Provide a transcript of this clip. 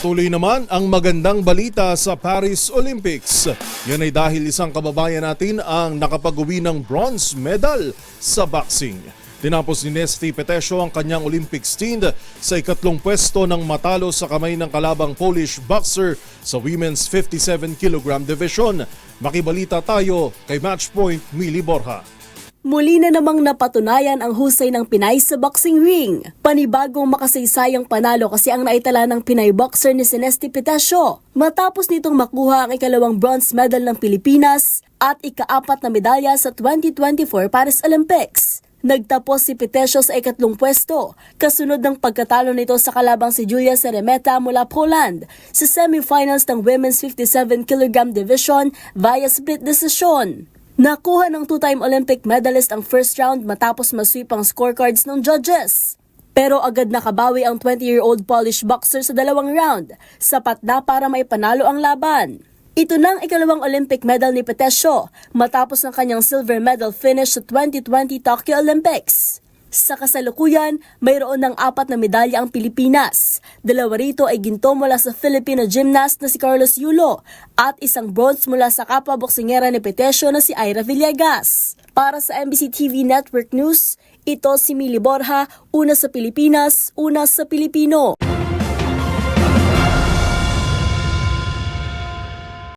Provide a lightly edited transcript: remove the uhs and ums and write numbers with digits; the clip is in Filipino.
Patuloy naman ang magandang balita sa Paris Olympics. Yan ay dahil isang kababayan natin ang nakapag-uwi ng bronze medal sa boxing. Tinapos ni Nesty Petesio ang kanyang Olympic stint sa ikatlong pwesto ng matalo sa kamay ng kalabang Polish boxer sa women's 57 kg division. Makibalita tayo kay Matchpoint Mili Borja. Muli na namang napatunayan ang husay ng Pinay sa boxing ring. Panibagong makasaysayang panalo kasi ang naitala ng Pinay boxer ni Nesty Petesio matapos nitong makuha ang ikalawang bronze medal ng Pilipinas at ikaapat na medalya sa 2024 Paris Olympics. Nagtapos si Petesio sa ikatlong pwesto, kasunod ng pagkatalo nito sa kalabang si Julia Seremeta mula Poland sa semifinals ng women's 57 kg division via split decision. Nakuha ng two-time Olympic medalist ang first round matapos masweep ang scorecards ng judges. Pero agad nakabawi ang 20-year-old Polish boxer sa dalawang round, sapat na para may panalo ang laban. Ito nang ikalawang Olympic medal ni Petesio matapos ng kanyang silver medal finish sa 2020 Tokyo Olympics. Sa kasalukuyan, mayroon ng 4 na medalya ang Pilipinas. 2 rito ay ginto mula sa Filipino gymnast na si Carlos Yulo at isang bronze mula sa kapwa boksingera ni Petesio na si Ira Villegas. Para sa MBC TV Network News, ito si Mili Borja, una sa Pilipinas, una sa Pilipino.